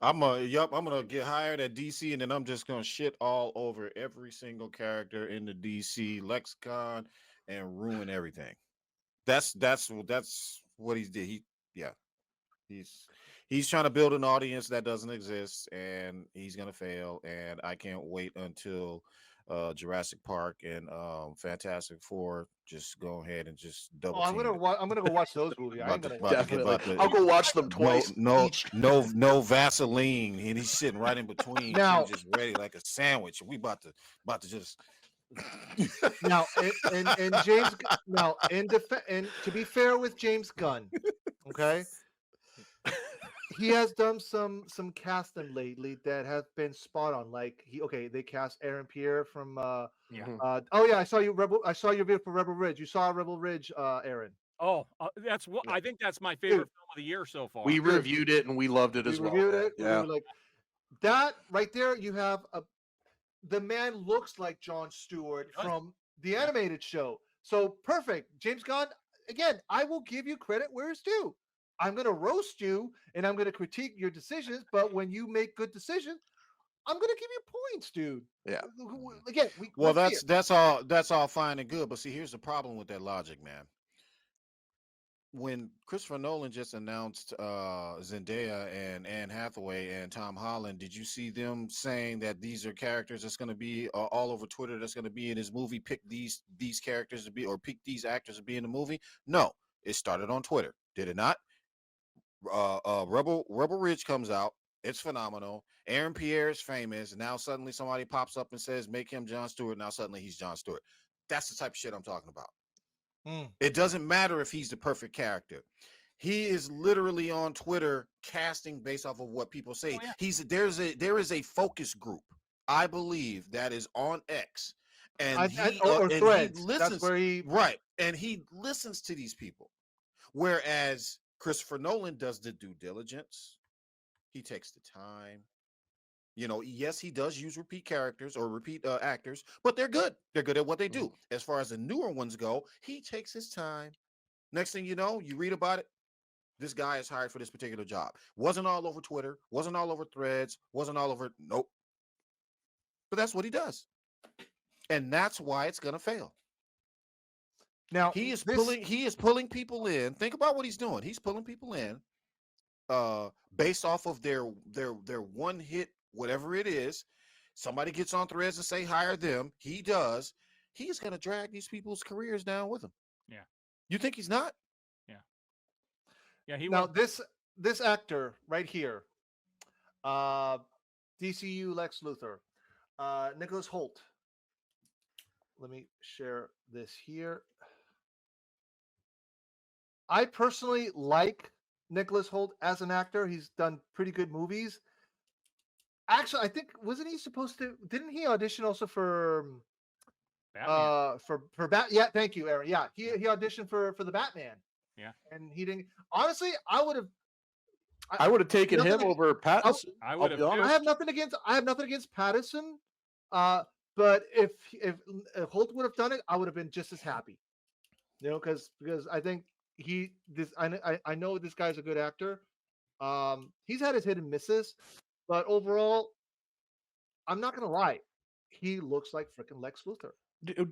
I'm gonna get hired at DC, and then I'm just gonna shit all over every single character in the DC lexicon and ruin everything. That's what he did. Yeah, he's he's trying to build an audience that doesn't exist, and he's gonna fail. And I can't wait until Jurassic Park and Fantastic Four just go ahead and just Oh, double team it. I'm gonna go watch those movies. I ain't gonna watch them. Definitely. About to I'll go watch them no twice no each. no Vaseline, and he's sitting right in between two, Now, just ready like a sandwich. We about to just now, and James. Now, and to be fair with James Gunn, okay, he has done some casting lately that have been spot on. Like they cast Aaron Pierre from Yeah. Mhm. oh yeah, I saw your video for Rebel Ridge. You saw Rebel Ridge, Aaron. Oh, that's what Yeah. I think. That's my Dude, favorite film of the year so far. We reviewed it and we loved it we as well. reviewed Man. it. We Yeah. were like that right there. You have the man looks like Jon Stewart He does. from the animated show. So perfect. James Gunn, again, I will give you credit where it's due. I'm going to roast you and I'm going to critique your decisions, but when you make good decisions, I'm going to give you points, dude. Yeah. Again, well, let's see it. that's all fine and good. But see, here's the problem with that logic, man. When Christopher Nolan just announced Zendaya and Anne Hathaway and Tom Holland, did you see them saying that these are characters that's going to be all over Twitter that's going to be in his movie? Pick these characters to be, or pick these actors to be in the movie? No, it started on Twitter, did it not? Rebel Ridge comes out. It's phenomenal. Aaron Pierre is famous. Now suddenly somebody pops up and says, "Make him Jon Stewart." Now suddenly he's Jon Stewart. That's the type of shit I'm talking about. It doesn't matter if he's the perfect character. He is literally on Twitter casting based off of what people say. Oh, yeah. There is a focus group, I believe, that is on X, and Or he Threads. listens That's where he right, and he listens to these people. Whereas Christopher Nolan does the due diligence. He takes the time. You know, yes, he does use repeat characters or repeat actors, but they're good. They're good at what they do. As far as the newer ones go, he takes his time. Next thing you know, you read about it. This guy is hired for this particular job. Wasn't all over Twitter. Wasn't all over Threads. Wasn't all over. Nope. But that's what he does, and that's why it's gonna fail. now He is this pulling people in. Think about what he's doing. He's pulling people in, based off of their one hit, whatever it is. Somebody gets on Threads and say hire them. He does. He's gonna drag these people's careers down with him. Yeah. You think he's not? Yeah, he now went. this actor right here, uh DCU Lex Luthor, Nicholas Hoult. Let me share this here. I personally like Nicholas Hoult as an actor. He's done pretty good movies. Actually, I think wasn't he supposed to? Didn't he audition also for Batman. Yeah, thank you, Aaron. Yeah, he auditioned for the Batman. Yeah. And he didn't. Honestly, I would have. I would have taken him Nothing- over Pattinson. I I'll would be have. honest. I have nothing against Patterson. But if Holt would have done it, I would have been just as happy. You know, because I think I know this guy's a good actor. He's had his hit and misses, but overall, I'm not gonna lie, he looks like freaking Lex Luthor.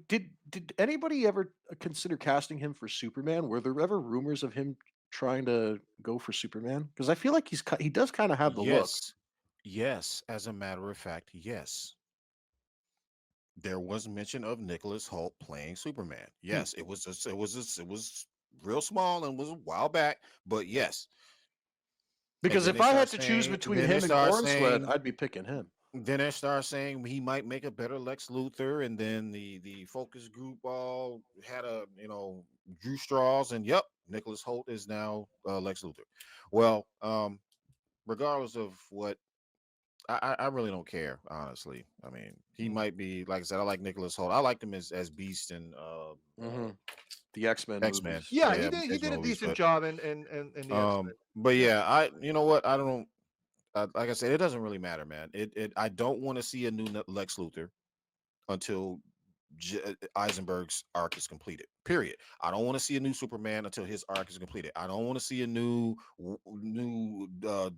Did anybody ever consider casting him for Superman? Were there ever rumors of him trying to go for Superman? Because I feel like he does kind of have the look. Yes. Yes, as a matter of fact, yes. There was mention of Nicholas Hoult playing Superman. Yes, it was real small and was a while back, but yes. Because then if they I start had to choose saying- between then him they and start Cornsled, saying- I'd be picking him. Then they start saying he might make a better Lex Luthor, and then the focus group all had drew straws, and yep, Nicholas Hoult is now Lex Luthor. Well, regardless of what, I really don't care, honestly. I mean, he might be, like I said, I like Nicholas Hoult. I liked him as Beast and The X-Men. X-Men. movies. Yeah, Yeah, he his did a movies, decent but- job in the X-Men. But yeah, you know what? I don't. Like I said, it doesn't really matter, man. I don't want to see a new Lex Luthor until Eisenberg's arc is completed. Period. I don't want to see a new Superman until his arc is completed. I don't want to see a new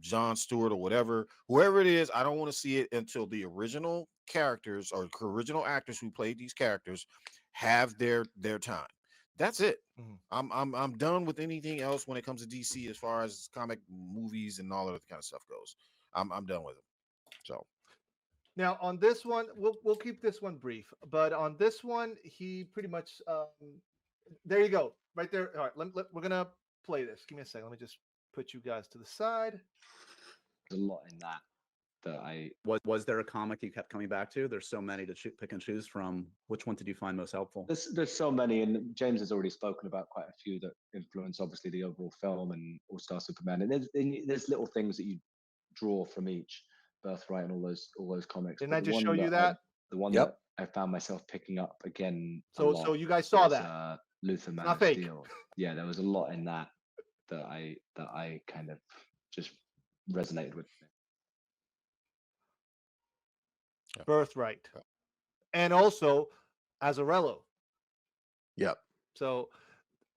John Stewart or whoever it is. I don't want to see it until the original characters or original actors who played these characters have their time. That's it. I'm done with anything else when it comes to DC as far as comic movies and all of that kind of stuff goes. I'm done with it. So Now on this one, we'll keep this one brief, but on this one, he pretty much there you go, right there. All right, we're gonna play this. Give me a second. Let me just put you guys to the side. There's a lot in that I Was there a comic you kept coming back to? There's so many to pick and choose from. Which one did you find most helpful? there's so many, and James has already spoken about quite a few that influence obviously the overall film and All Star Superman. And there's little things that you draw from each, Birthright and all those comics. Didn't But I the just one show you that? the one Yep. that I found myself picking up again. So you guys saw was, that? Luthor Man not of fake. Steel. Yeah, there was a lot in that I kind of just resonated with. Birthright, and also Azarello. Yep. So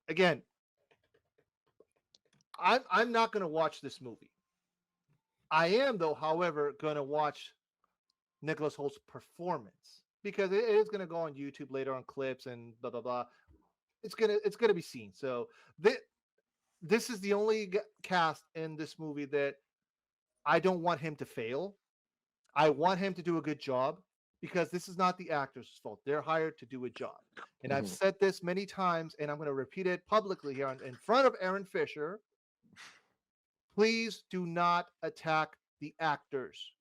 again, I'm not going to watch this movie. I am, though, however, going to watch Nicholas Holt's performance because it is going to go on YouTube later on clips and blah blah blah. It's gonna be seen. So this is the only cast in this movie that I don't want him to fail. I want him to do a good job because this is not the actor's fault. They're hired to do a job. And I've said this many times, and I'm going to repeat it publicly here in front of Aaron Fisher. Please do not attack the actors.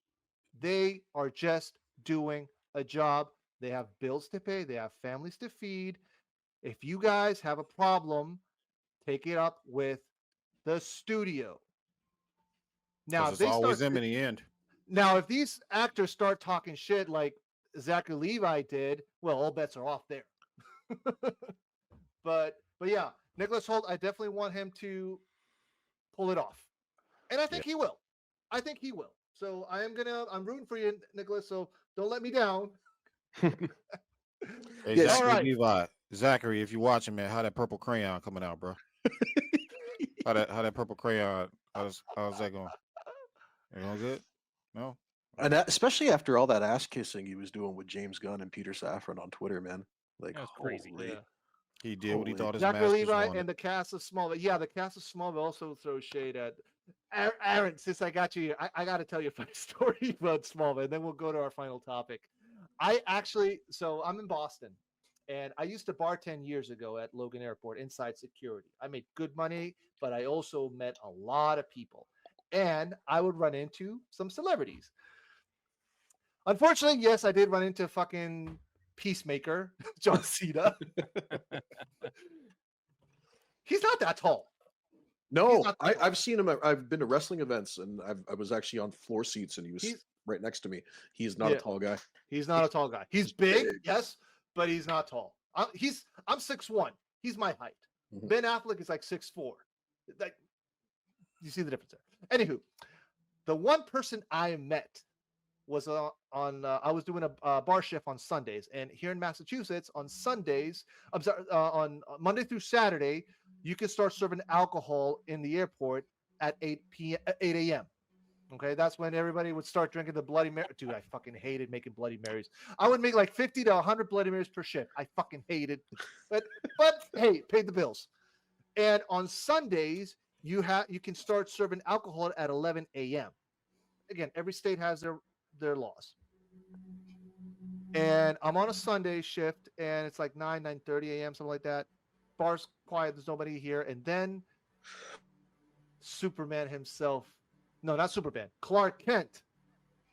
They are just doing a job. They have bills to pay. They have families to feed. If you guys have a problem, take it up with the studio. Now, it's always them in the end. Now, if these actors start talking shit like Zachary Levi did, well, all bets are off there. but yeah, Nicholas Hoult, I definitely want him to pull it off, and I think he will. I think he will. So I'm rooting for you, Nicholas. So don't let me down. Hey, Yes. Zachary All right. Levi. Zachary, if you're watching, man, how that purple crayon coming out, bro? how that purple crayon? How's that going? You going good? No. And especially after all that ass kissing he was doing with James Gunn and Peter Safran on Twitter, man. Like, That's crazy. holy- Yeah. He did what he Holy- thought his Zachary masters Levi wanted. and the cast of Smallville. Yeah, the cast of Smallville also throws shade at Aaron. Since I got you here, I got to tell you a funny story about Smallville, and then we'll go to our final topic. So I'm in Boston, and I used to bartend years ago at Logan Airport inside security. I made good money, but I also met a lot of people, and I would run into some celebrities. Unfortunately, yes, I did run into fucking Peacemaker, John Cena. He's not that tall. No, not that tall. I've seen him. I've been to wrestling events, and I was actually on floor seats, and he was He's- right next to me. He is not a Yeah. tall guy. He's not a tall guy. He's big, big. yes, but he's not tall. I'm 6'1". He's my height. Mhm. Ben Affleck is like 6'4". Like, you see the difference there. Anywho, the one person I met was I was doing a bar shift on Sundays, and here in Massachusetts on Sundays, I'm sorry, on Monday through Saturday, you can start serving alcohol in the airport at 8 a.m. Okay, that's when everybody would start drinking the Bloody Mary. Dude, I fucking hated making Bloody Marys. I would make like 50 to 100 Bloody Marys per shift. I fucking hated, but hey, paid the bills. And on Sundays, you can start serving alcohol at 11 a.m. Again, every state has their laws. And I'm on a Sunday shift, and it's like 9:30 a.m., something like that. Bar's quiet, there's nobody here, and then Superman himself. No, not Superman. Clark Kent.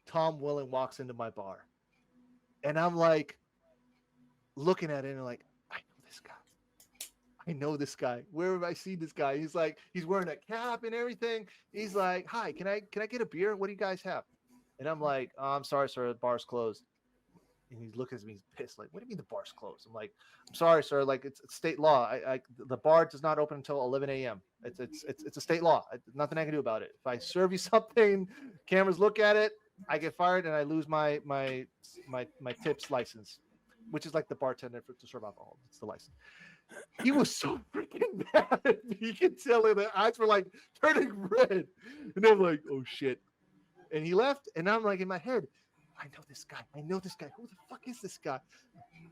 Tom Welling walks into my bar. And I'm like looking at it and like, I know this guy. I know this guy. Where have I seen this guy? He's like, he's wearing a cap and everything. He's like, hi, can I get a beer? What do you guys have? And I'm like, oh, I'm sorry, sir, the bar's closed. And he looks at me, he's pissed. Like, what do you mean the bar's closed? I'm like, I'm sorry, sir. Like, it's state law. The bar does not open until 11 a.m. It's a state law. Nothing I can do about it. If I serve you something, cameras look at it, I get fired and I lose my tips license. which is like the bartender to serve alcohol. It's the license. He was so freaking mad at me. You can tell it. The eyes were like turning red, and I'm like, "Oh shit!" And he left, and I'm like in my head, "I know this guy. I know this guy. Who the fuck is this guy?"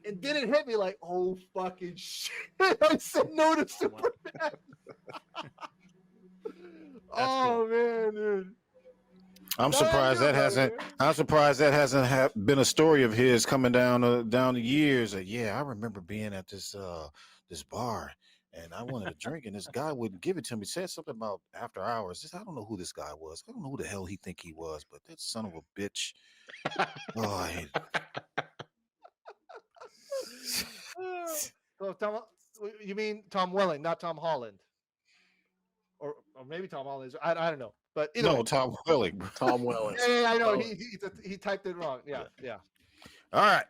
And then it hit me like, "Oh fucking shit!" I said no to Superman. Oh man, dude. I'm No, surprised no, that no, hasn't. man. I'm surprised that hasn't been a story of his coming down the years. Yeah, I remember being at this bar, and I wanted a drink, and this guy wouldn't give it to me. Said something about after hours. I don't know who this guy was. I don't know who the hell he think he was, but that son of a bitch. Oh, I hate So Tom, you mean Tom Welling, not Tom Holland, or maybe Tom Holland is. I don't know, but either no way. Tom Welling. Tom Welling. Yeah, I know. Oh. He typed it wrong. Yeah. All right.